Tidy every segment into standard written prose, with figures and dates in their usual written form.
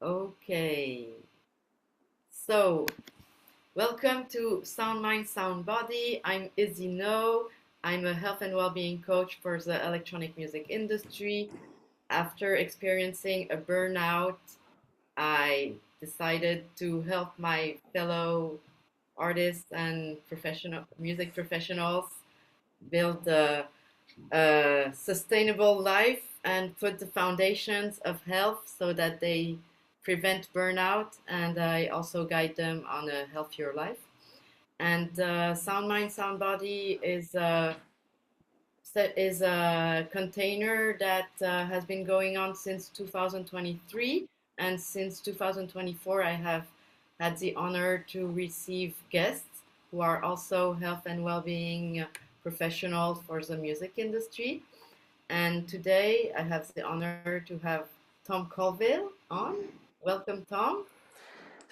Okay, so welcome to Sound Mind, Sound Body. I'm Izzy Naud. I'm a health and well-being coach for the electronic music industry. After experiencing a burnout, I decided to help my fellow artists and professional music professionals build a sustainable life and put the foundations of health so that they prevent burnout. And I also guide them on a healthier life. And Sound Mind, Sound Body is a container that has been going on since 2023. And since 2024, I have had the honor to receive guests who are also health and well-being professionals for the music industry. And today I have the honor to have Tom Colville on. Welcome, Tom.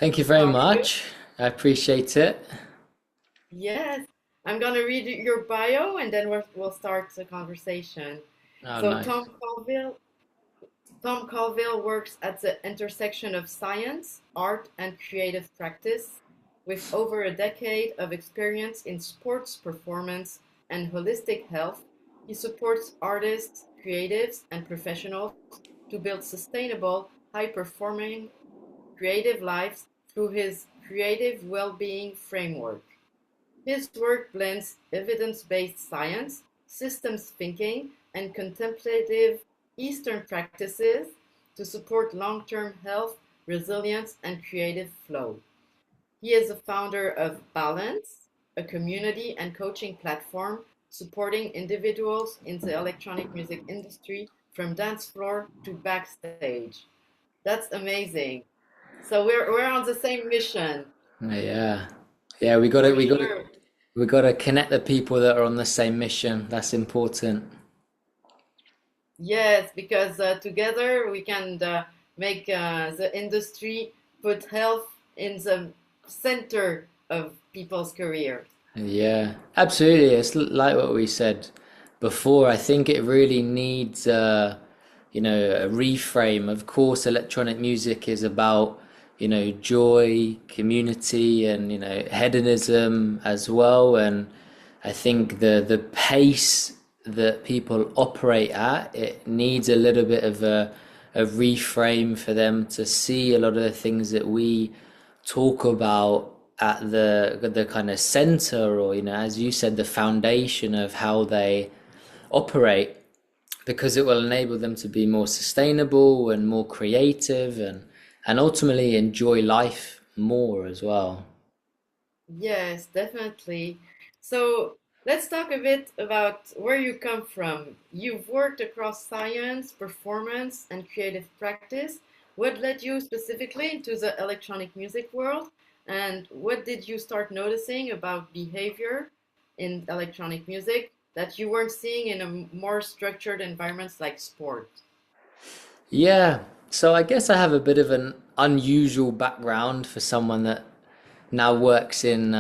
Thank you very How are you? much. I appreciate it. Yes, I'm going to read your bio and then we'll start the conversation. Oh, So, nice. Tom Colville works at the intersection of science, art, and creative practice. With over a decade of experience in sports performance and holistic health, he supports artists, creatives, and professionals to build sustainable, high-performing, creative lives through his Creative Wellbeing framework. His work blends evidence-based science, systems thinking, and contemplative Eastern practices to support long-term health, resilience, and creative flow. He is the founder of Balance, a community and coaching platform supporting individuals in the electronic music industry from dance floor to backstage. That's amazing. So we're on the same mission Yeah. Yeah, we got for to we got to sure. we got to connect the people that are on the same mission. That's important. Yes, because together we can make the industry put health in the center of people's careers. Yeah, absolutely. It's like what we said before. I think it really needs a reframe. Of course, electronic music is about, joy, community, and, hedonism as well. And I think the pace that people operate at, it needs a little bit of a reframe for them to see a lot of the things that we talk about at the kind of center, or as you said, the foundation of how they operate, because it will enable them to be more sustainable and more creative, and ultimately enjoy life more as well. Yes, definitely. So let's talk a bit about where you come from. You've worked across science, performance, and creative practice. What led you specifically into the electronic music world? And what did you start noticing about behavior in electronic music that you weren't seeing in a more structured environments like sport? Yeah, so I guess I have a bit of an unusual background for someone that now works in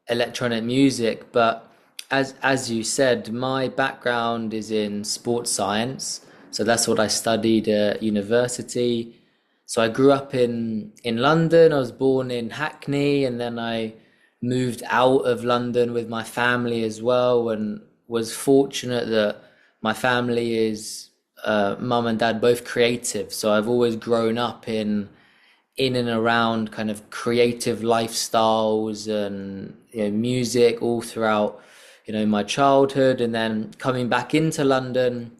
electronic music, but as you said, my background is in sports science, so that's what I studied at university. So I grew up in London. I was born in Hackney, and then I moved out of London with my family as well, and was fortunate that my family is mum and dad both creative. So I've always grown up in and around kind of creative lifestyles and, music all throughout, my childhood, and then coming back into London,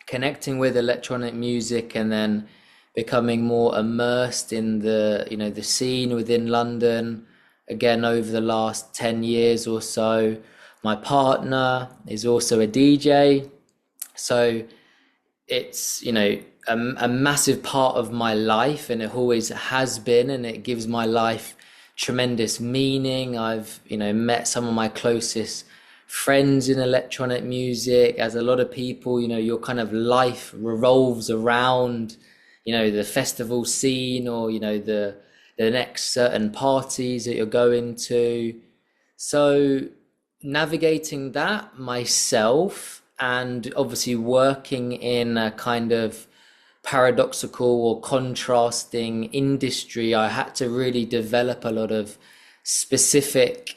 connecting with electronic music, and then becoming more immersed in the scene within London again over the last 10 years or so. My partner is also a DJ, so it's a massive part of my life, and it always has been, and it gives my life tremendous meaning. I've met some of my closest friends in electronic music. As a lot of people, your kind of life revolves around the festival scene, or the next certain parties that you're going to. So navigating that myself, and obviously working in a kind of paradoxical or contrasting industry, I had to really develop a lot of specific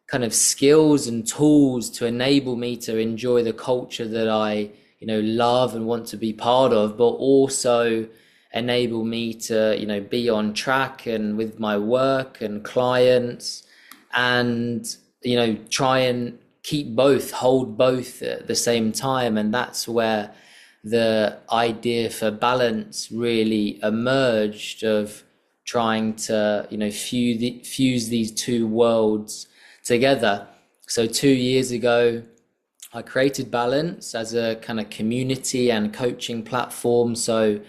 kind of skills and tools to enable me to enjoy the culture that I, love and want to be part of, but also enable me to, be on track and with my work and clients, and, try and hold both at the same time. And that's where the idea for balance really emerged, of trying to, fuse these two worlds together. So 2 years ago, I created Balance as a kind of community and coaching platform. So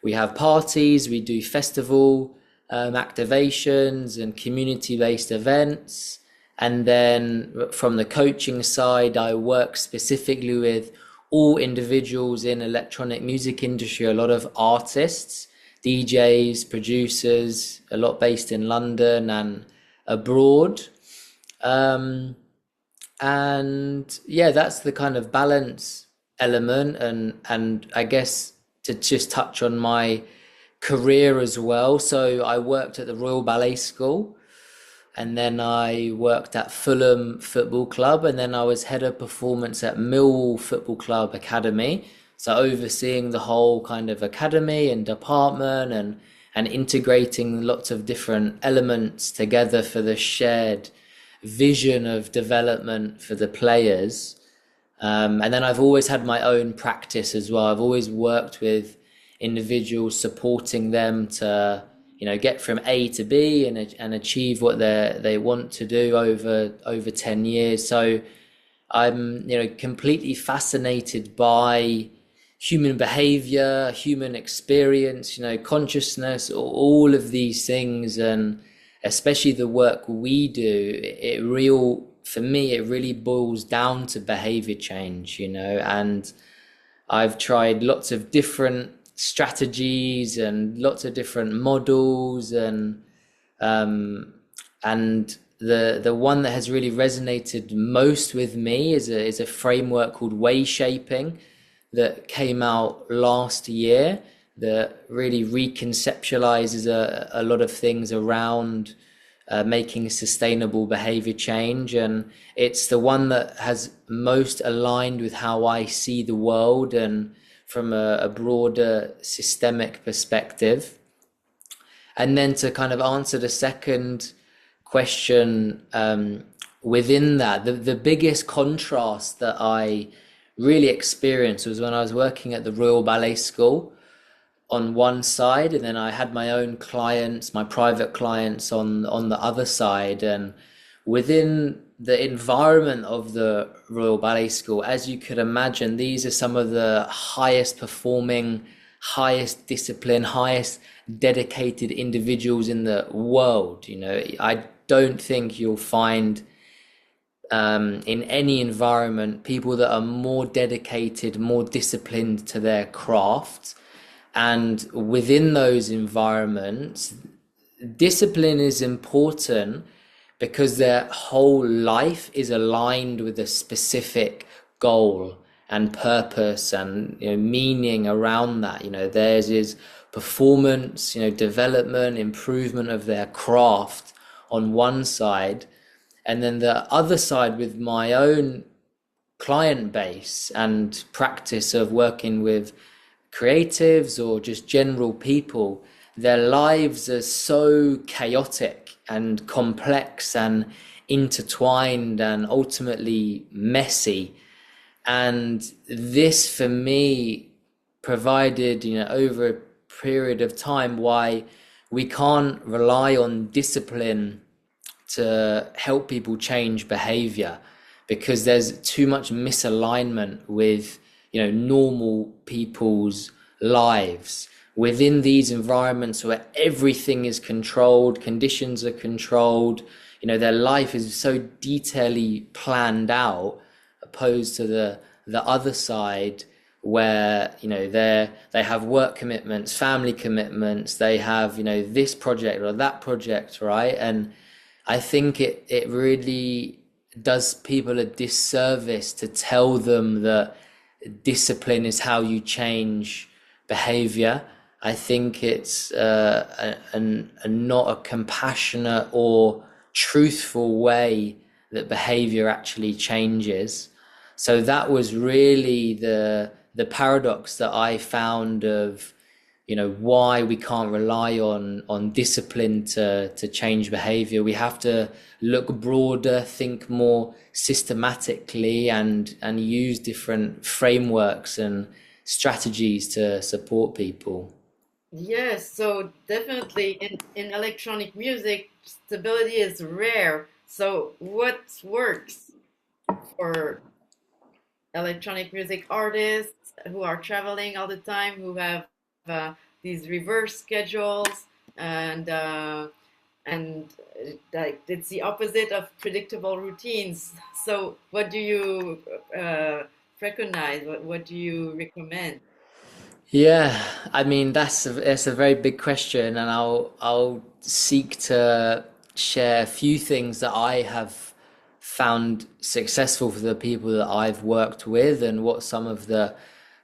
we have parties, we do festival activations and community-based events. And then from the coaching side, I work specifically with all individuals in electronic music industry, a lot of artists, DJs, producers, a lot based in London and abroad. And yeah, that's the kind of balance element. And I guess to just touch on my career as well. So I worked at the Royal Ballet School, and then I worked at Fulham Football Club, and then I was head of performance at Millwall Football Club Academy. So overseeing the whole kind of academy and department, and integrating lots of different elements together for the shared vision of development for the players. And then I've always had my own practice as well. I've always worked with individuals, supporting them to, get from A to B and achieve what they want to do over 10 years. So I'm, completely fascinated by human behavior, human experience, consciousness, all of these things. And especially the work we do, for me, it really boils down to behavior change, and I've tried lots of different strategies and lots of different models, and the one that has really resonated most with me is a framework called way shaping that came out last year, that really reconceptualizes a lot of things around making sustainable behavior change. And it's the one that has most aligned with how I see the world, and from a broader systemic perspective. And then to kind of answer the second question, within that, the biggest contrast that I really experienced was when I was working at the Royal Ballet School on one side, and then I had my own clients, my private clients on the other side. And within the environment of the Royal Ballet School, as you could imagine, these are some of the highest performing, highest discipline, highest dedicated individuals in the world. I don't think you'll find in any environment people that are more dedicated, more disciplined to their craft. And within those environments, discipline is important because their whole life is aligned with a specific goal and purpose and meaning around that. Theirs is performance, development, improvement of their craft on one side, and then the other side with my own client base and practice of working with creatives or just general people, their lives are so chaotic and complex and intertwined and ultimately messy. And this for me provided, over a period of time, why we can't rely on discipline to help people change behavior, because there's too much misalignment with normal people's lives within these environments where everything is controlled, conditions are controlled, their life is so detailedly planned out, opposed to the other side where they have work commitments, family commitments, they have this project or that project, right? And I think it really does people a disservice to tell them that discipline is how you change behavior. I think it's not a compassionate or truthful way that behavior actually changes. So that was really the paradox that I found of, why we can't rely on discipline to change behavior. We have to look broader, think more systematically, and use different frameworks and strategies to support people. Yes, so definitely in electronic music, stability is rare. So what works for electronic music artists who are traveling all the time, who have these reverse schedules, and and like it's the opposite of predictable routines. So what do you recognize? What do you recommend? Yeah, I mean that's a very big question, and I'll seek to share a few things that I have found successful for the people that I've worked with, and what some of the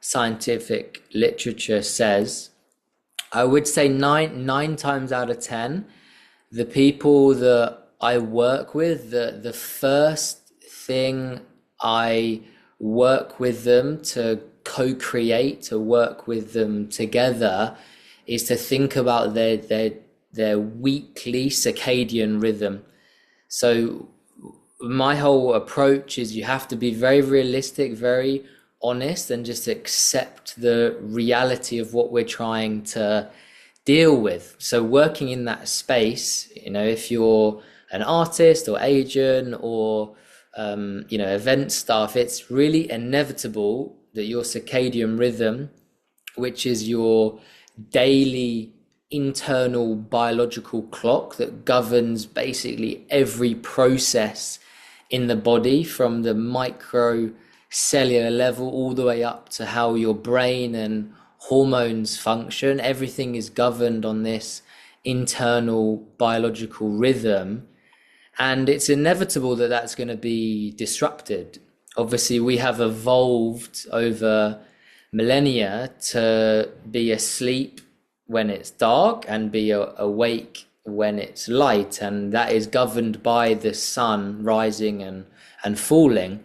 scientific literature says. I would say nine times out of ten, the people that I work with, the first thing I work with them to co-create, to work with them together, is to think about their weekly circadian rhythm. So my whole approach is you have to be very realistic, very honest, and just accept the reality of what we're trying to deal with. So working in that space, if you're an artist or agent or event staff, it's really inevitable that your circadian rhythm, which is your daily internal biological clock that governs basically every process in the body from the micro cellular level all the way up to how your brain and hormones function. Everything is governed on this internal biological rhythm, and it's inevitable that that's going to be disrupted. Obviously, we have evolved over millennia to be asleep when it's dark and be awake when it's light, and that is governed by the sun rising and falling.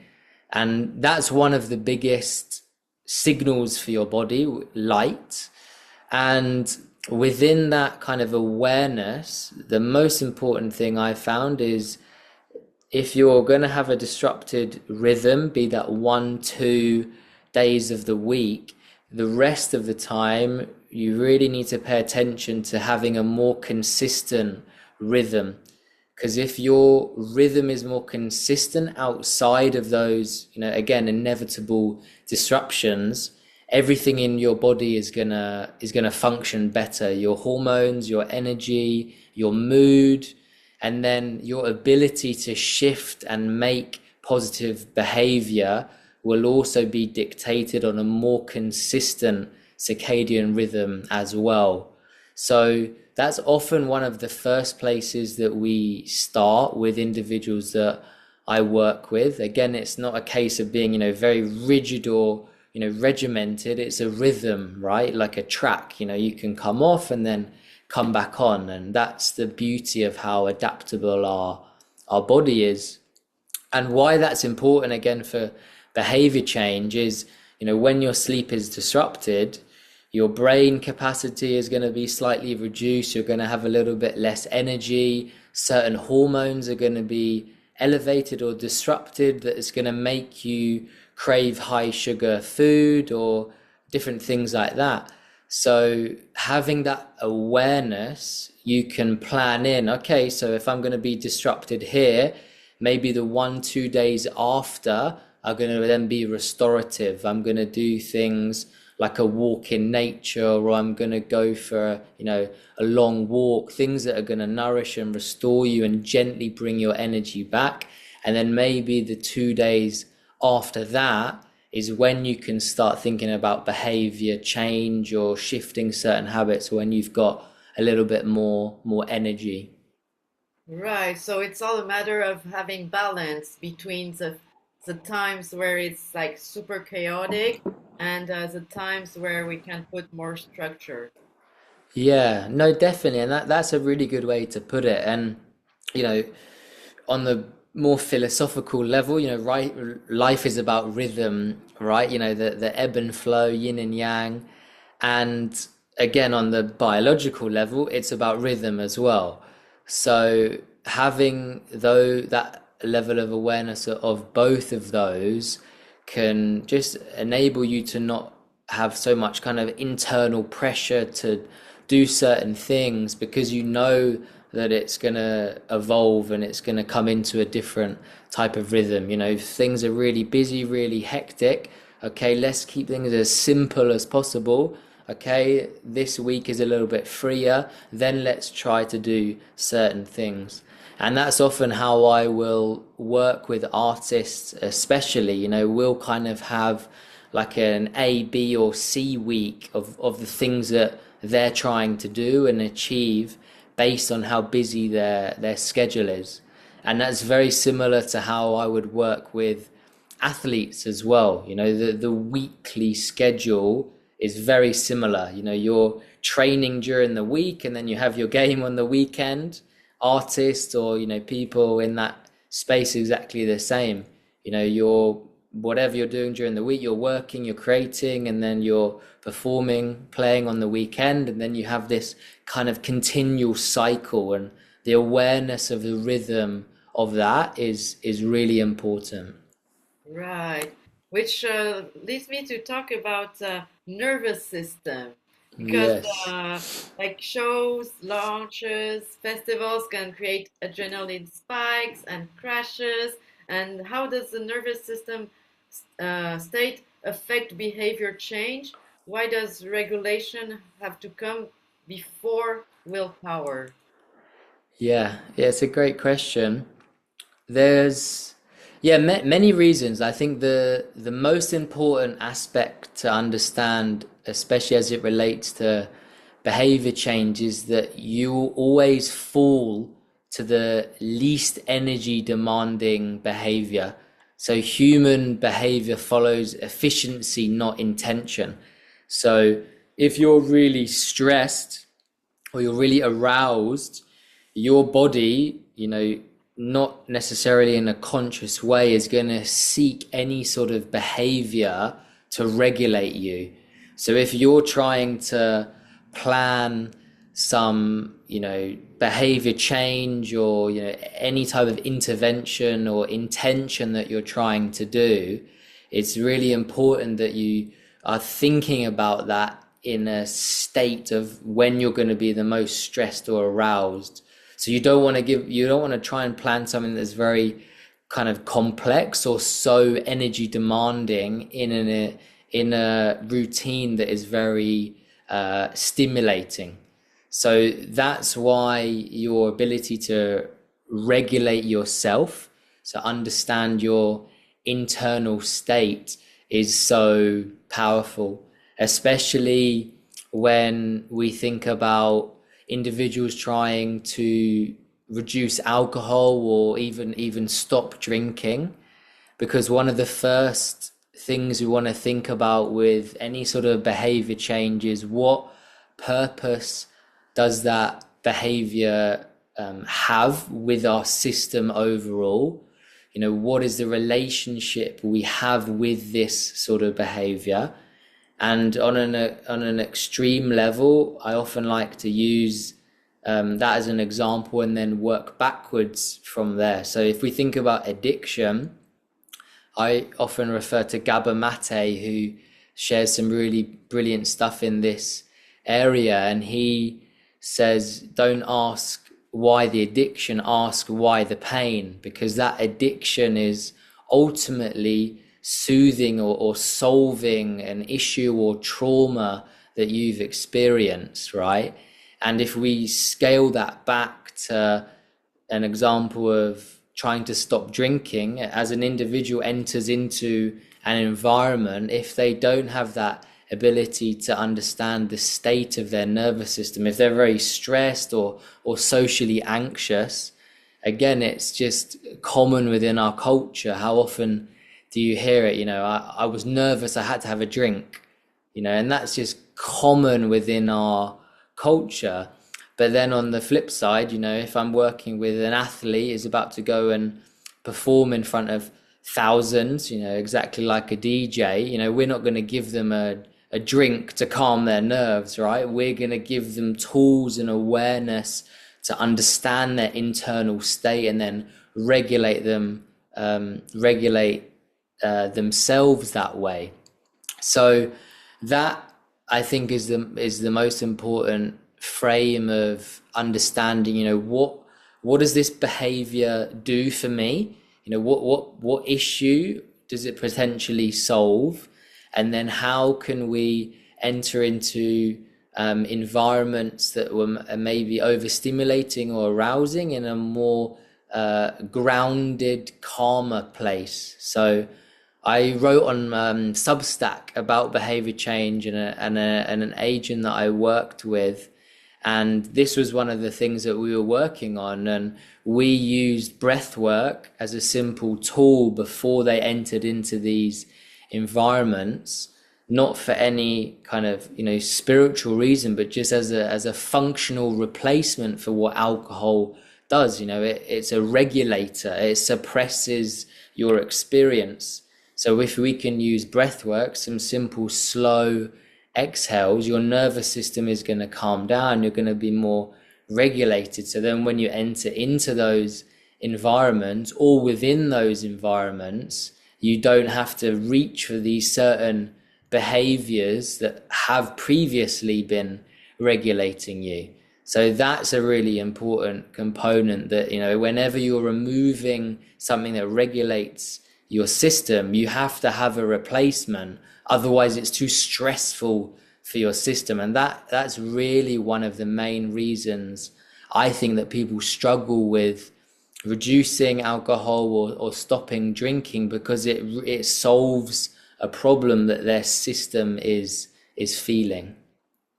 And that's one of the biggest signals for your body, light. And within that kind of awareness, the most important thing I found is, if you're going to have a disrupted rhythm, be that 1, 2 days of the week, the rest of the time, you really need to pay attention to having a more consistent rhythm. Because if your rhythm is more consistent outside of those, again, inevitable disruptions, everything in your body is gonna function better. Your hormones, your energy, your mood, and then your ability to shift and make positive behavior will also be dictated on a more consistent circadian rhythm as well. So that's often one of the first places that we start with individuals that I work with. Again, it's not a case of being, very rigid or, regimented. It's a rhythm, right? Like a track, you can come off and then come back on. And that's the beauty of how adaptable our body is. And why that's important again for behavior change is, when your sleep is disrupted, your brain capacity is going to be slightly reduced. You're going to have a little bit less energy. Certain hormones are going to be elevated or disrupted, that is going to make you crave high sugar food or different things like that. So having that awareness, you can plan in, okay, so if I'm going to be disrupted here, maybe the 1, 2 days after are going to then be restorative. I'm going to do things like a walk in nature, or I'm going to go for, a long walk, things that are going to nourish and restore you and gently bring your energy back. And then maybe the 2 days after that is when you can start thinking about behavior change or shifting certain habits when you've got a little bit more energy. Right. So it's all a matter of having balance between the times where it's like super chaotic and the times where we can put more structure. Yeah, no, definitely. And that's a really good way to put it. And, you know, on the more philosophical level, right, life is about rhythm, right? The ebb and flow, yin and yang. And again, on the biological level, it's about rhythm as well. So having though that level of awareness of both of those can just enable you to not have so much kind of internal pressure to do certain things because you know that it's going to evolve and it's going to come into a different type of rhythm. If things are really busy, really hectic, okay, let's keep things as simple as possible. Okay, this week is a little bit freer, then let's try to do certain things. And that's often how I will work with artists, especially. We'll kind of have like an A, B, or C week of the things that they're trying to do and achieve based on how busy their schedule is. And that's very similar to how I would work with athletes as well. The weekly schedule is very similar. You're training during the week and then you have your game on the weekend. Artists or, people in that space exactly the same. You're whatever you're doing during the week, you're working, you're creating, and then you're performing, playing on the weekend, and then you have this kind of continual cycle, and the awareness of the rhythm of that is really important. Right, which leads me to talk about nervous system because Yes. uh, like shows, launches, festivals can create adrenaline spikes and crashes. And how does the nervous system state affect behavior change? Why does regulation have to come before willpower? Yeah, it's a great question. There's, yeah, many reasons. I think the most important aspect to understand, especially as it relates to behavior change, is that you always fall to the least energy demanding behavior. So human behavior follows efficiency, not intention. So if you're really stressed or you're really aroused, your body, not necessarily in a conscious way, is going to seek any sort of behavior to regulate you. So if you're trying to plan some, behavior change or, any type of intervention or intention that you're trying to do, it's really important that you are thinking about that in a state of when you're going to be the most stressed or aroused. So you don't want to try and plan something that's very kind of complex or so energy demanding in a routine that is very stimulating. So that's why your ability to regulate yourself, so understand your internal state, is so powerful, especially when we think about individuals trying to reduce alcohol or even stop drinking, because one of the first things we want to think about with any sort of behavior change is what purpose does that behavior have with our system overall. What is the relationship we have with this sort of behavior? And on an extreme level, I often like to use that as an example and then work backwards from there. So if we think about addiction, I often refer to Gabor Mate, who shares some really brilliant stuff in this area. And he says, don't ask why the addiction, ask why the pain, because that addiction is ultimately soothing or solving an issue or trauma that you've experienced, right? And if we scale that back to an example of trying to stop drinking, as an individual enters into an environment, if they don't have that ability to understand the state of their nervous system, if they're very stressed or socially anxious, again, it's just common within our culture how often do you hear it? I was nervous, I had to have a drink, and that's just common within our culture. But then on the flip side, if I'm working with an athlete who's about to go and perform in front of thousands, exactly like a DJ, we're not going to give them a drink to calm their nerves, right? We're going to give them tools and awareness to understand their internal state and then regulate themselves that way. So that, I think, is the most important frame of understanding. What does this behavior do for me? What issue does it potentially solve? And then how can we enter into environments that were maybe overstimulating or arousing in a more grounded, calmer place? So I wrote on Substack about behavior change and an agent that I worked with, and this was one of the things that we were working on, and we used breath work as a simple tool before they entered into these environments, not for any kind of spiritual reason, but just as a functional replacement for what alcohol does. It's a regulator, it suppresses your experience. So if we can use breath work, some simple slow exhales, your nervous system is going to calm down, you're going to be more regulated. So then when you enter into those environments or within those environments, you don't have to reach for these certain behaviors that have previously been regulating you. So that's a really important component, that whenever you're removing something that regulates your system, you have to have a replacement. Otherwise it's too stressful for your system. And that's really one of the main reasons I think that people struggle with reducing alcohol or stopping drinking, because it solves a problem that their system is feeling.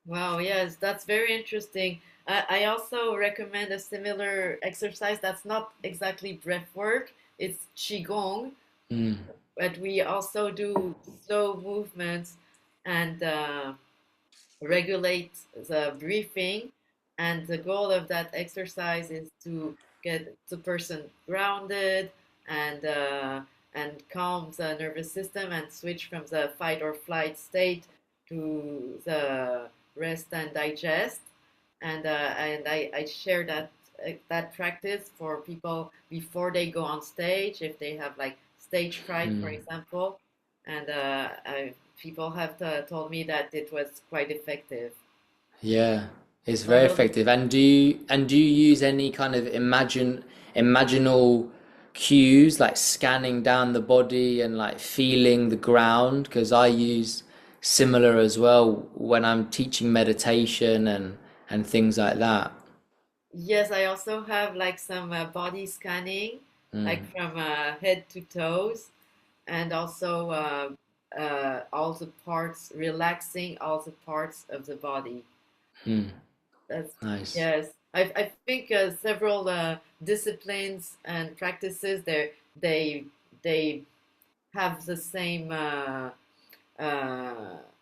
Wow, yes, that's very interesting. I also recommend a similar exercise that's not exactly breath work, it's Qigong, Mm, but we also do slow movements and regulate the breathing. And the goal of that exercise is to get the person grounded and calm the nervous system and switch from the fight or flight state to the rest and digest. And I share that practice for people before they go on stage, if they have like stage fright, for mm. example. And people have told me that it was quite effective. Yeah, it's So very those, effective. And do you use any kind of imaginal cues, like scanning down the body and like feeling the ground? Because I use similar as well when I'm teaching meditation and things like that. yes, I also have like some body scanning, like Mm, from head to toes, and also all the parts, relaxing all the parts of the body. mm, That's nice. yes. I think several disciplines and practices they they have the same uh,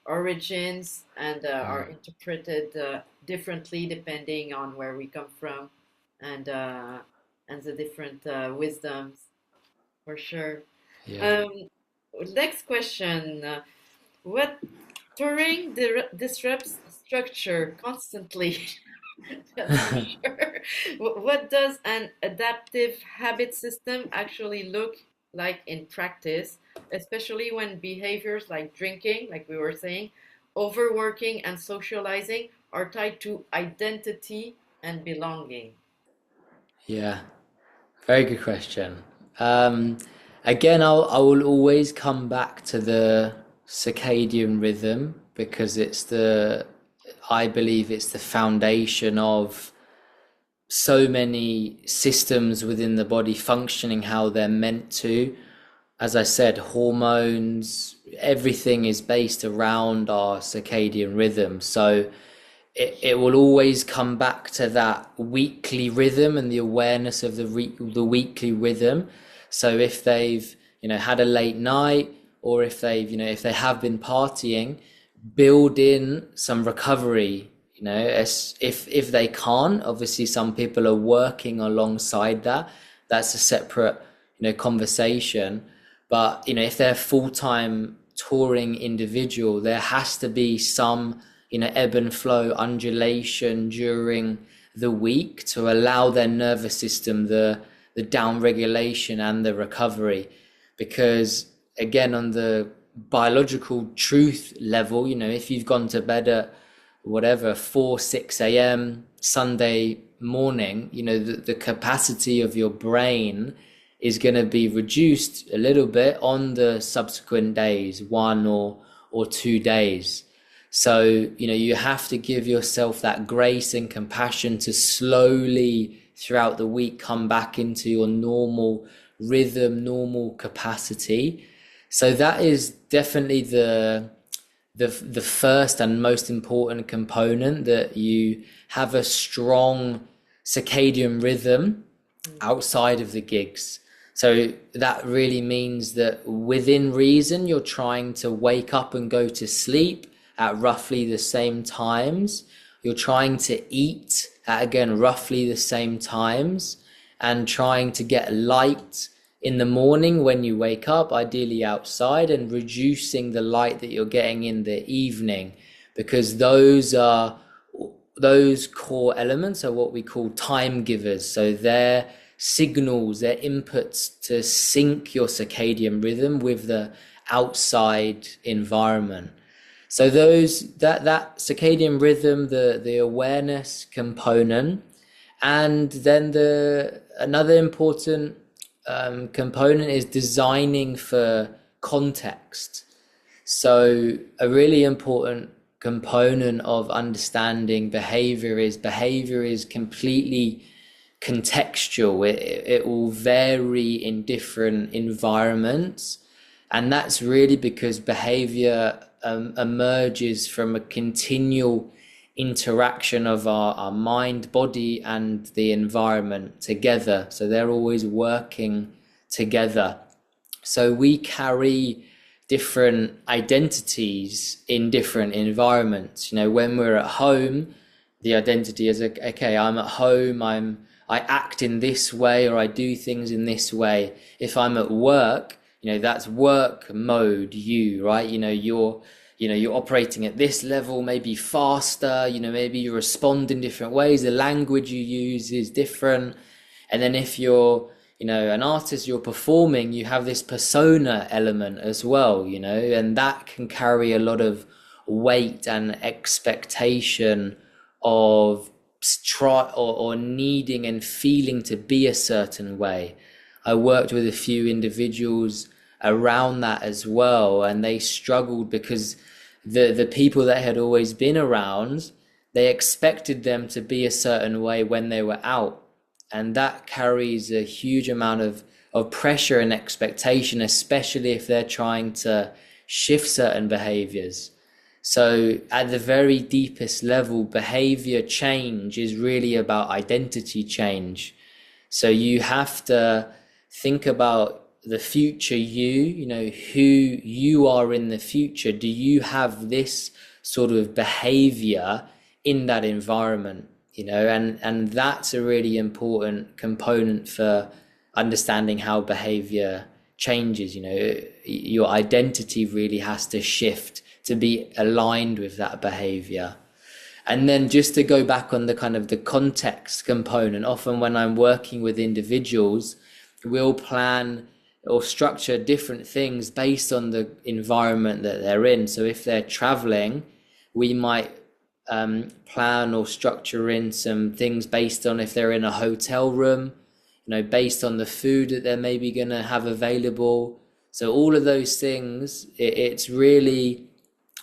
origins and are Mm, interpreted differently depending on where we come from and uh, and the different wisdoms for sure. yeah. Um, Next question: what Turing disrupts structure constantly? That's for sure. What does an adaptive habit system actually look like in practice, especially when behaviors like drinking, like we were saying, overworking, and socializing are tied to identity and belonging? Yeah, very good question. Um, Again, I will always come back to the circadian rhythm, because I believe it's the foundation of so many systems within the body functioning how they're meant to. As I said, hormones, everything is based around our circadian rhythm. So it will always come back to that weekly rhythm and the awareness of the weekly rhythm. So if they've had a late night, or if they've, if they have been partying, build in some recovery. As if they can't, obviously some people are working alongside that. That's a separate, conversation. But, if they're a full-time touring individual, there has to be some, ebb and flow, undulation during the week to allow their nervous system the down regulation and the recovery. Because again, on the biological truth level, if you've gone to bed at whatever 4-6 a.m. Sunday morning, the capacity of your brain is going to be reduced a little bit on the subsequent days, 1 or 2 days. So, you have to give yourself that grace and compassion to slowly throughout the week come back into your normal rhythm, normal capacity. So that is definitely the first and most important component, that you have a strong circadian rhythm outside of the gigs. So that really means that within reason, you're trying to wake up and go to sleep at roughly the same times. You're trying to eat at, again, roughly the same times, and trying to get light in the morning when you wake up, ideally outside, and reducing the light that you're getting in the evening, because those core elements are what we call time givers. So they're signals, they're inputs to sync your circadian rhythm with the outside environment. So that circadian rhythm, the awareness component, and then another important component is designing for context. So a really important component of understanding behavior is completely contextual. It will vary in different environments, and that's really because behavior emerges from a continual interaction of our mind, body, and the environment together. So they're always working together. So we carry different identities in different environments. When we're at home, the identity is, okay, I'm at home, I act in this way, or I do things in this way. If I'm at work, that's work mode, right? You're operating at this level, maybe faster, maybe you respond in different ways. The language you use is different. And then if you're, an artist, you're performing, you have this persona element as well, and that can carry a lot of weight and expectation of or needing and feeling to be a certain way. I worked with a few individuals around that as well, and they struggled because the people that had always been around, they expected them to be a certain way when they were out, and that carries a huge amount of pressure and expectation, especially if they're trying to shift certain behaviors. So at the very deepest level, behavior change is really about identity change. So you have to think about the future who you are in the future. Do you have this sort of behavior in that environment? And that's a really important component for understanding how behavior changes. Your identity really has to shift to be aligned with that behavior. And then just to go back on the kind of the context component, often when I'm working with individuals, we'll plan or structure different things based on the environment that they're in. So if they're traveling, we might plan or structure in some things based on if they're in a hotel room, based on the food that they're maybe going to have available. So all of those things, it's really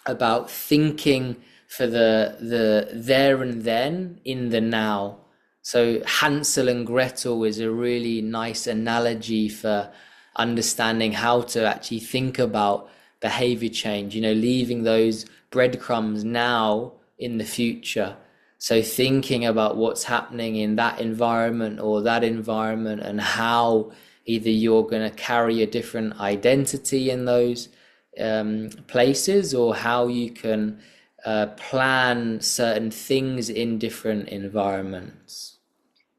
about thinking for the there and then in the now. So Hansel and Gretel is a really nice analogy for understanding how to actually think about behavior change, leaving those breadcrumbs now in the future. So thinking about what's happening in that environment or that environment, and how either you're going to carry a different identity in those places, or how you can plan certain things in different environments.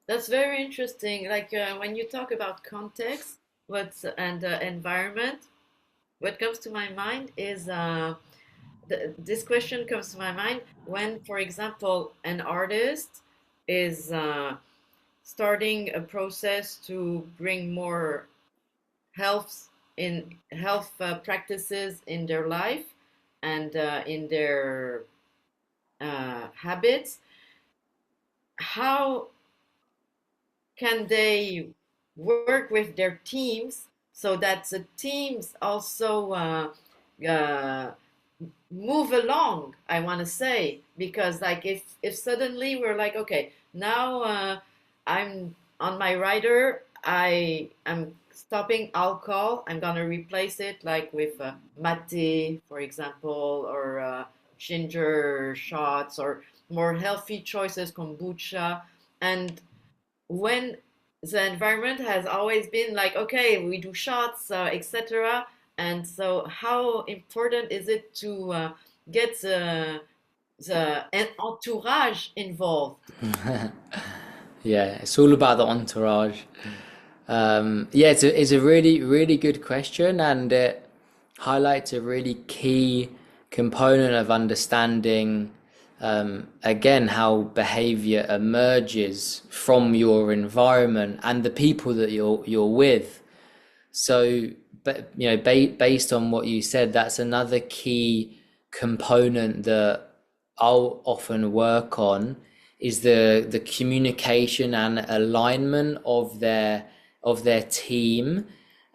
That's very interesting. Like when you talk about context, what's and environment, what comes to my mind is this question comes to my mind when, for example, an artist is starting a process to bring more health practices in their life and in their habits. How can they work with their teams so that the teams also uh, move along, I want to say, because like if suddenly we're like, okay, now I'm on my rider, I am stopping alcohol, I'm gonna replace it like with mate, for example, or ginger shots, or more healthy choices, kombucha. And when the environment has always been like, okay, we do shots, etc. And so, how important is it to get the entourage involved? Yeah, it's all about the entourage. Yeah, it's a really, really good question, and it highlights a really key component of understanding, again, how behavior emerges from your environment and the people that you're with. So, but based on what you said, that's another key component that I'll often work on, is the communication and alignment of their team.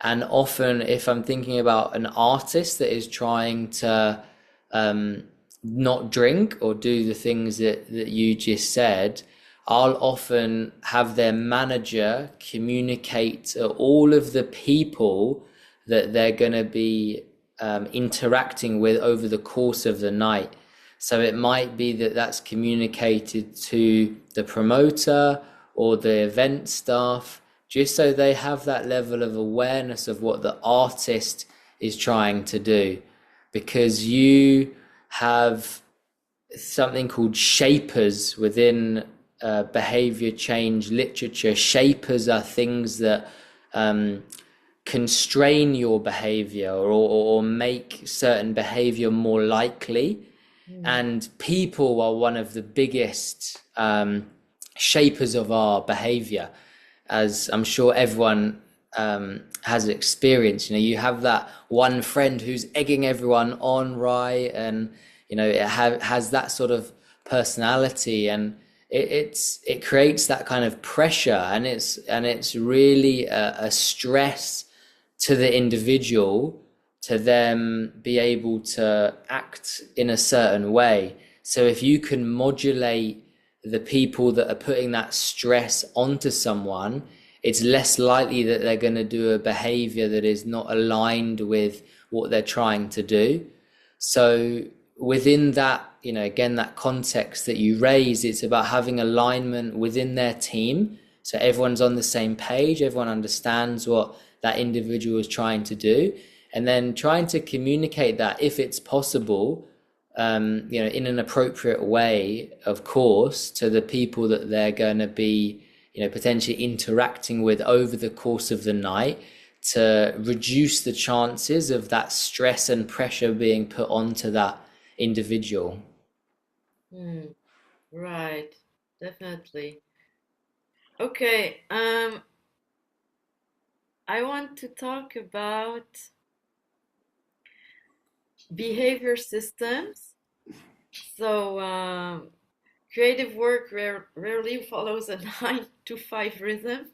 And often, if I'm thinking about an artist that is trying to um, not drink or do the things that you just said, I'll often have their manager communicate to all of the people that they're going to be interacting with over the course of the night. So it might be that that's communicated to the promoter or the event staff, just so they have that level of awareness of what the artist is trying to do. Because you have something called shapers within behavior change literature. Shapers are things that um, constrain your behavior, or make certain behavior more likely. Hmm. And people are one of the biggest shapers of our behavior, as I'm sure everyone has experienced. You have that one friend who's egging everyone on, right? And it has that sort of personality, and it creates that kind of pressure, and it's really a stress to the individual to them be able to act in a certain way. So if you can modulate the people that are putting that stress onto someone, it's less likely that they're going to do a behavior that is not aligned with what they're trying to do. So within that, again, that context that you raise, it's about having alignment within their team. So everyone's on the same page, everyone understands what that individual is trying to do, and then trying to communicate that, if it's possible, in an appropriate way, of course, to the people that they're going to be, potentially interacting with over the course of the night, to reduce the chances of that stress and pressure being put onto that individual. Hmm. Right, definitely. Okay, I want to talk about behavior systems. So, creative work rarely follows a 9 to 5 rhythm,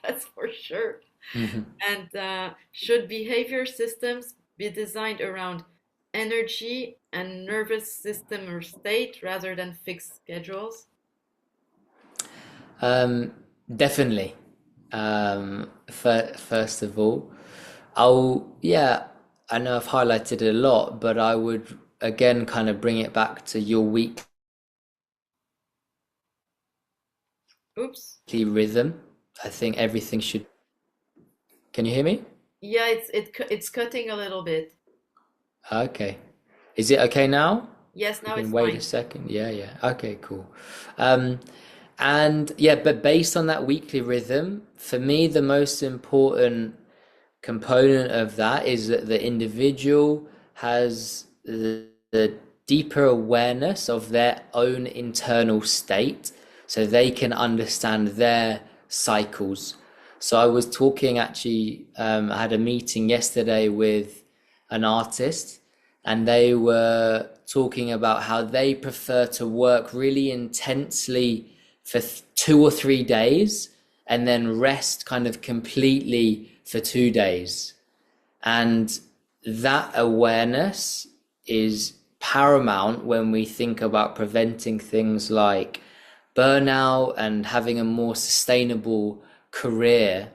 that's for sure. And should behavior systems be designed around energy and nervous system or state rather than fixed schedules? Um, Definitely. First of all, yeah, I know I've highlighted it a lot, but I would again kind of bring it back to your weekly Oops. rhythm. I think everything should. Can you hear me? Yeah, it's cutting a little bit. Okay. Is it okay now? Yes, We now can it's wait a fine. second. Yeah, yeah. Okay, cool. Um, and yeah, but based on that weekly rhythm, for me, the most important component of that is that the individual has the deeper awareness of their own internal state so they can understand their cycles. So I was talking actually, I had a meeting yesterday with an artist, and they were talking about how they prefer to work really intensely for 2 or 3 days and then rest kind of completely for 2 days. And that awareness is paramount when we think about preventing things like burnout and having a more sustainable career.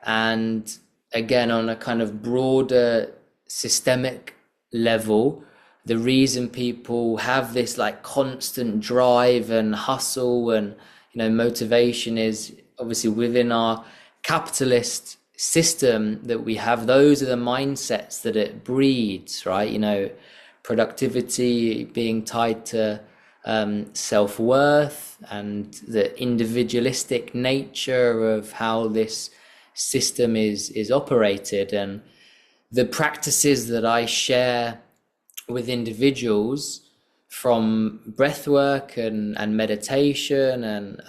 And again, on a kind of broader systemic level, the reason people have this like constant drive and hustle and motivation is obviously within our capitalist system that we have. Those are the mindsets that it breeds, right? Productivity being tied to self-worth and the individualistic nature of how this system is operated. And the practices that I share with individuals, from breathwork and meditation and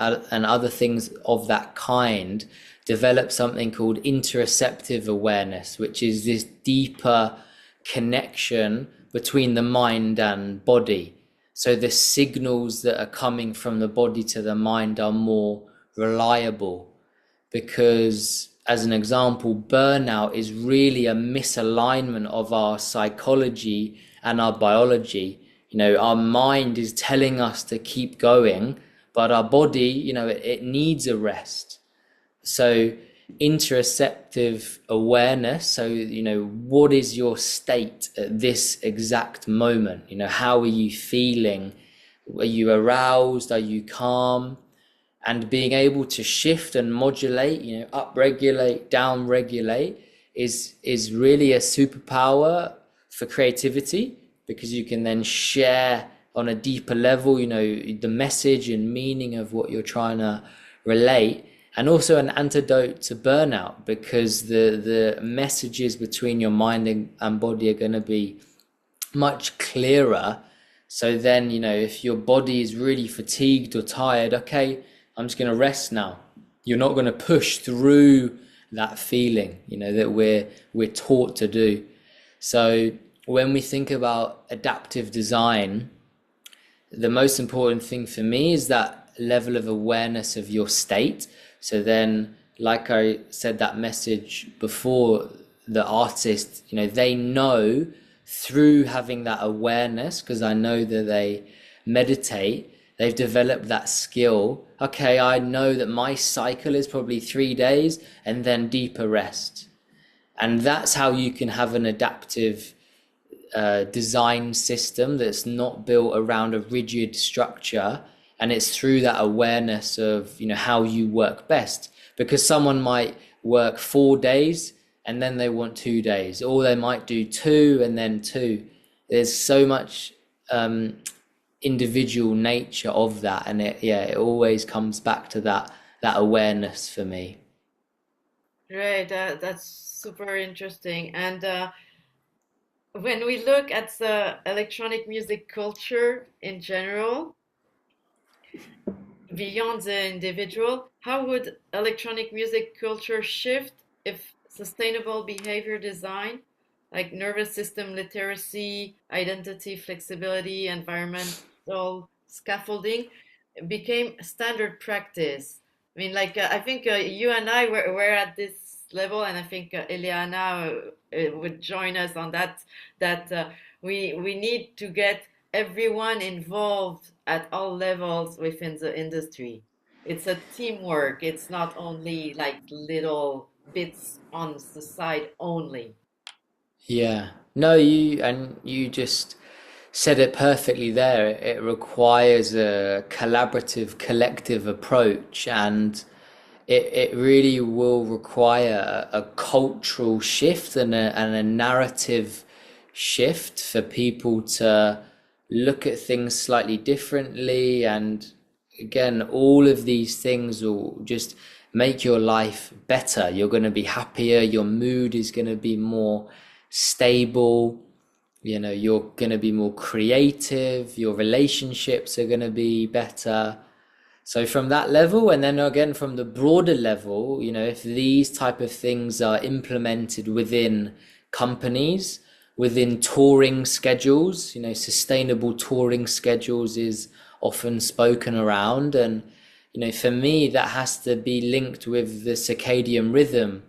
other things of that kind, develop something called interoceptive awareness, which is this deeper connection between the mind and body. So the signals that are coming from the body to the mind are more reliable, because, as an example, burnout is really a misalignment of our psychology and our biology. Our mind is telling us to keep going, but our body, it needs a rest. So interoceptive awareness, so what is your state at this exact moment? How are you feeling? Are you aroused? Are you calm? And being able to shift and modulate, up regulate, down regulate, is really a superpower for creativity, because you can then share on a deeper level, the message and meaning of what you're trying to relate. And also an antidote to burnout, because the messages between your mind and body are going to be much clearer. So then, if your body is really fatigued or tired, okay, I'm just going to rest now. You're not going to push through that feeling, that we're taught to do. So when we think about adaptive design, the most important thing for me is that level of awareness of your state. So then, like I said, that message before, the artist, they know through having that awareness, because I know that they meditate, they've developed that skill. Okay, I know that my cycle is probably 3 days and then deeper rest. And that's how you can have an adaptive design system that's not built around a rigid structure, and it's through that awareness of how you work best. Because someone might work 4 days and then they want 2 days, or they might do two and then two. There's so much individual nature of that, and it always comes back to that awareness for me. Right, that's super interesting. And when we look at the electronic music culture in general, beyond the individual, how would electronic music culture shift if sustainable behavior design, like nervous system literacy, identity flexibility, environmental scaffolding, became standard practice? I mean, like, I think you and I were at this level, and I think Eliana would join us on that, that we need to get everyone involved at all levels within the industry. It's a teamwork. It's not only like little bits on the side only. Yeah. No, you just said it perfectly there. It requires a collaborative, collective approach, and it really will require a cultural shift and a narrative shift for people to look at things slightly differently. And again, all of these things will just make your life better. You're going to be happier, your mood is going to be more stable, you're going to be more creative, your relationships are going to be better. So from that level, and then again from the broader level, if these type of things are implemented within companies, within touring schedules, sustainable touring schedules is often spoken around. And, for me, that has to be linked with the circadian rhythm.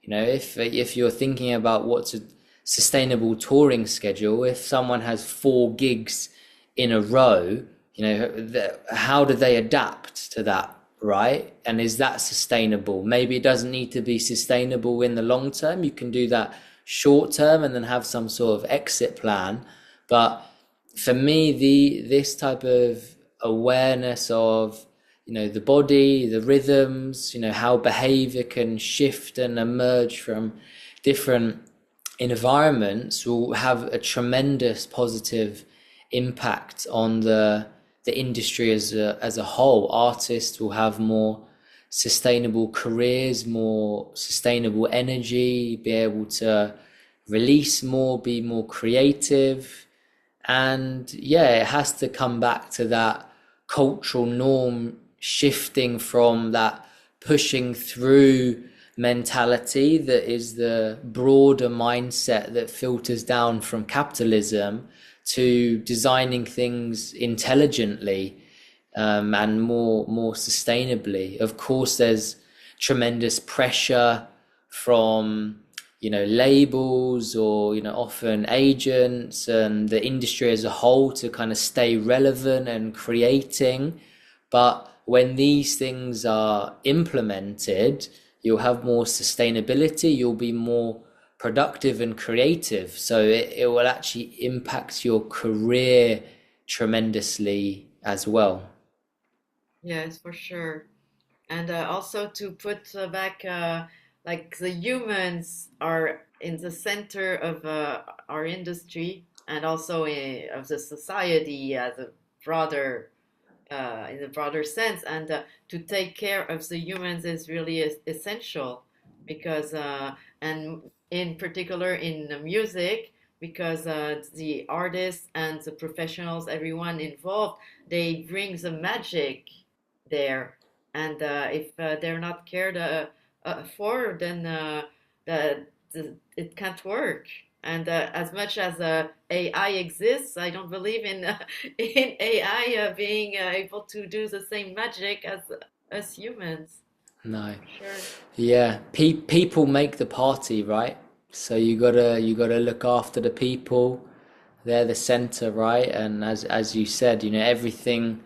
If you're thinking about what's a sustainable touring schedule, if someone has 4 gigs in a row, how do they adapt to that, right? And is that sustainable? Maybe it doesn't need to be sustainable in the long term. You can do that short term and then have some sort of exit plan. But for me, this type of awareness of the body, the rhythms, how behavior can shift and emerge from different environments will have a tremendous positive impact on the industry as a whole. Artists will have more sustainable careers, more sustainable energy, be able to release more, be more creative. And yeah, it has to come back to that cultural norm shifting from that pushing through mentality that is the broader mindset that filters down from capitalism to designing things intelligently, and more sustainably. Of course, there's tremendous pressure from labels or often agents and the industry as a whole to kind of stay relevant and creating. But when these things are implemented, you'll have more sustainability, you'll be more productive and creative. So it will actually impact your career tremendously as well. Yes, for sure. And also to put back, like the humans are in the center of our industry and also of the society as a broader, in the broader sense. And to take care of the humans is really essential because, and in particular in the music, because the artists and the professionals, everyone involved, they bring the magic there. And if they're not cared for, then it can't work. And as much as AI exists, I don't believe in in AI being able to do the same magic as humans. No. For sure. Yeah, people make the party, right? So you gotta look after the people. They're the center, right? And as you said, everything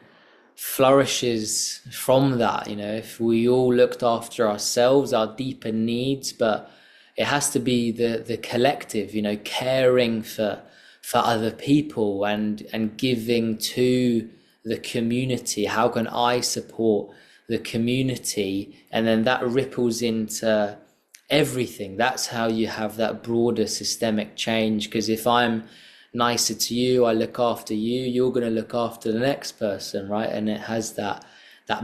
flourishes from that. If we all looked after ourselves, our deeper needs, but it has to be the collective, caring for other people and giving to the community. How can I support the community? And then that ripples into everything. That's how you have that broader systemic change. Because if I'm nicer to you, I look after you, you're going to look after the next person, right? And it has that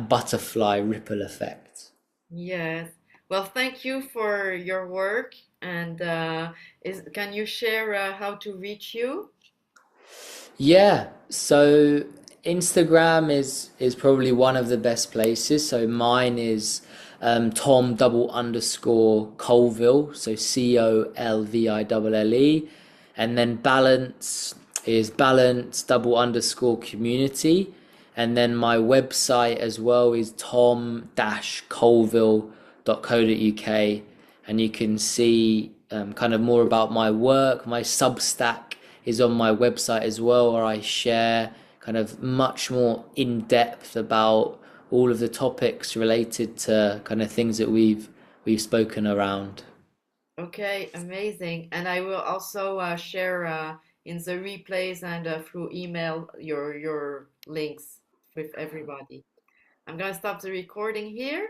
butterfly ripple effect. Yes. Well, thank you for your work. And can you share how to reach you? Yeah, so Instagram is probably one of the best places. So mine is Tom double underscore Colville, so Colville, and then balance is balance double underscore community, and then my website as well is tom dash colville.co.uk, and you can see kind of more about my work. My Substack is on my website as well, where I share kind of much more in depth about all of the topics related to kind of things that we've spoken around. Okay, amazing. And I will also share in the replays and through email your links with everybody. I'm gonna stop the recording here.